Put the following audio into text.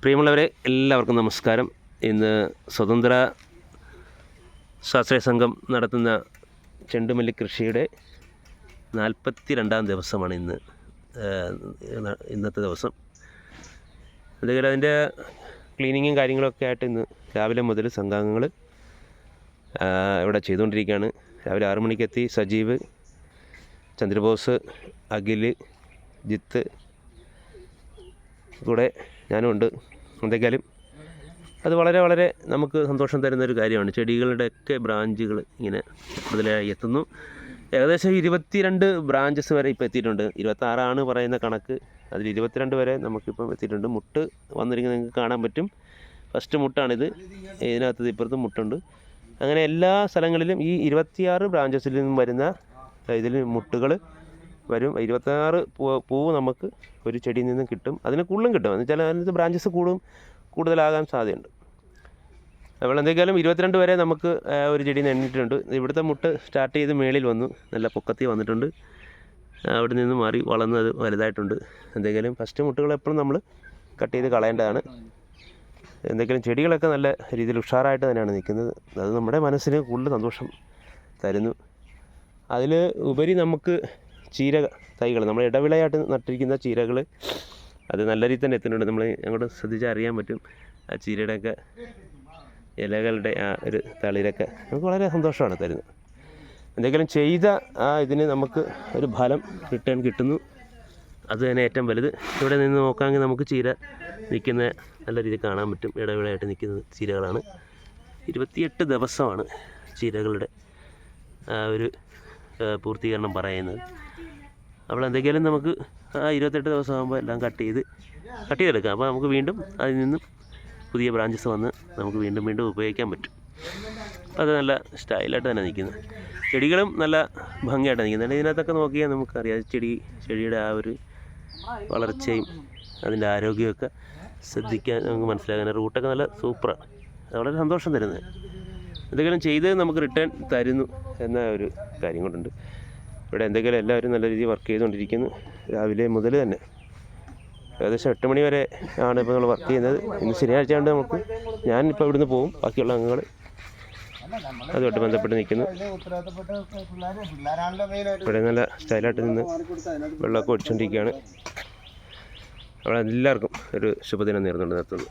പ്രിയമുള്ളവരെ, എല്ലാവർക്കും നമസ്കാരം. ഇന്ന് സ്വതന്ത്ര സ്വാശ്രയ സംഘം നടത്തുന്ന ചെണ്ടുമല്ലി കൃഷിയുടെ 42ാം ദിവസമാണ് ഇന്നത്തെ ദിവസം. അതുപോലെ അതിൻ്റെ ക്ലീനിങ്ങും കാര്യങ്ങളൊക്കെ ആയിട്ട് ഇന്ന് രാവിലെ മുതൽ സംഘാംഗങ്ങൾ ഇവിടെ ചെയ്തുകൊണ്ടിരിക്കുകയാണ്. രാവിലെ 6 മണിക്കെത്തി സജീവ്, ചന്ദ്രബോസ്, അഖിൽ, ജിത്ത് കൂടെ ഞാനും ഉണ്ട്. എന്തെങ്കിലും അത് വളരെ നമുക്ക് സന്തോഷം തരുന്നൊരു കാര്യമാണ്. ചെടികളുടെയൊക്കെ ബ്രാഞ്ചുകൾ ഇങ്ങനെ കൂടുതലായി എത്തുന്നു. ഏകദേശം 22 ബ്രാഞ്ചസ് വരെ ഇപ്പോൾ എത്തിയിട്ടുണ്ട്. 26 പറയുന്ന കണക്ക്. അതിൽ 22 വരെ നമുക്കിപ്പം എത്തിയിട്ടുണ്ട്. മുട്ട് വന്നിരിക്കുന്നത് നിങ്ങൾക്ക് കാണാൻ പറ്റും. ഫസ്റ്റ് മുട്ടാണിത്. ഇതിനകത്ത് ഇപ്പുറത്ത് മുട്ടുണ്ട്. അങ്ങനെ എല്ലാ സ്ഥലങ്ങളിലും ഈ 26 ബ്രാഞ്ചസിൽ നിന്നും വരുന്ന ഇതിൽ മുട്ടുകൾ വരും. 26 പൂവ് നമുക്ക് ഒരു ചെടിയിൽ നിന്നും കിട്ടും. അതിന് കൂടുതലും കിട്ടും. എന്ന് വെച്ചാൽ അതിനകത്ത് ബ്രാഞ്ചസ് കൂടുതലാകാൻ സാധ്യതയുണ്ട്. അപ്പോൾ എന്തെങ്കിലും 22 വരെ നമുക്ക് ഒരു ചെടിയിൽ നിന്ന് എണ്ണിയിട്ടുണ്ട്. ഇവിടുത്തെ മുട്ട് സ്റ്റാർട്ട് ചെയ്ത് മേളിൽ വന്നു, നല്ല പൊക്കത്തി വന്നിട്ടുണ്ട്. അവിടെ നിന്ന് മാറി വളർന്നത് വലുതായിട്ടുണ്ട്. എന്തെങ്കിലും ഫസ്റ്റ് മുട്ടുകൾ എപ്പോഴും നമ്മൾ കട്ട് ചെയ്ത് കളയേണ്ടതാണ്. എന്തെങ്കിലും ചെടികളൊക്കെ നല്ല രീതിയിൽ ഉഷാറായിട്ട് തന്നെയാണ് നിൽക്കുന്നത്. അത് നമ്മുടെ മനസ്സിന് കൂടുതൽ സന്തോഷം തരുന്നു. അതിൽ ഉപരി നമുക്ക് ചീര തൈകൾ, നമ്മൾ ഇടവിളയായിട്ട് നട്ടിരിക്കുന്ന ചീരകൾ അത് നല്ല രീതിയിൽ തന്നെ എത്തുന്നുണ്ട്. നമ്മൾ അങ്ങോട്ട് ശ്രദ്ധിച്ചാൽ അറിയാൻ പറ്റും. ആ ചീരയുടെയൊക്കെ ഇലകളുടെ ആ ഒരു തളിരൊക്കെ നമുക്ക് വളരെ സന്തോഷമാണ് തരുന്നത്. എന്തെങ്കിലും ചെയ്ത ഇതിന് നമുക്ക് ഒരു ഫലം റിട്ടേൺ കിട്ടുന്നു. അത് തന്നെ ഏറ്റവും വലുത്. ഇവിടെ നിന്ന് നോക്കാമെങ്കിൽ നമുക്ക് ചീര നിൽക്കുന്ന നല്ല രീതിയിൽ കാണാൻ പറ്റും. ഇടവിളയായിട്ട് നിൽക്കുന്ന ചീരകളാണ്. 28 ദിവസമാണ് ചീരകളുടെ ഒരു പൂർത്തീകരണം പറയുന്നത്. അപ്പോൾ എന്തെങ്കിലും നമുക്ക് 28 ദിവസമാകുമ്പോൾ എല്ലാം കട്ട് ചെയ്തെടുക്കാം. അപ്പോൾ നമുക്ക് വീണ്ടും അതിൽ നിന്നും പുതിയ ബ്രാഞ്ചസ് വന്ന് നമുക്ക് വീണ്ടും ഉപയോഗിക്കാൻ പറ്റും. അത് നല്ല സ്റ്റൈലായിട്ട് തന്നെ നിൽക്കുന്നത്. ചെടികളും നല്ല ഭംഗിയായിട്ട് നിൽക്കുന്നുണ്ട്. ഇതിനകത്തൊക്കെ നോക്കിയാൽ നമുക്കറിയാം ചെടിയുടെ ആ ഒരു വളർച്ചയും അതിൻ്റെ ആരോഗ്യമൊക്കെ ശ്രദ്ധിക്കാൻ നമുക്ക് മനസ്സിലാക്കാൻ. റൂട്ടൊക്കെ നല്ല സൂപ്പറാണ്. അത് വളരെ സന്തോഷം തരുന്നത്. എന്തെങ്കിലും ചെയ്ത് നമുക്ക് റിട്ടേൺ തരുന്നു എന്ന ഒരു കാര്യം കൊണ്ടുണ്ട്. ഇവിടെ എന്തെങ്കിലും എല്ലാവരും നല്ല രീതിയിൽ വർക്ക് ചെയ്തുകൊണ്ടിരിക്കുന്നു. രാവിലെ മുതൽ തന്നെ ഏകദേശം 8 മണി വരെ ആണ് ഇപ്പോൾ നമ്മൾ വർക്ക് ചെയ്യുന്നത്. ഇന്ന് ശനിയാഴ്ച കൊണ്ട് ഞാനിപ്പോൾ ഇവിടുന്ന് പോകും. ബാക്കിയുള്ള അംഗങ്ങൾ അതുമായിട്ട് ബന്ധപ്പെട്ട് നിൽക്കുന്നു. ഇവിടെ നല്ല സ്റ്റൈലായിട്ട് നിന്ന് വെള്ളമൊക്കെ ഒഴിച്ചുകൊണ്ടിരിക്കുകയാണ്. അവിടെ എല്ലാവർക്കും ഒരു ശുഭദിനം നേർന്നുകൊണ്ട് നിർത്തുന്നു.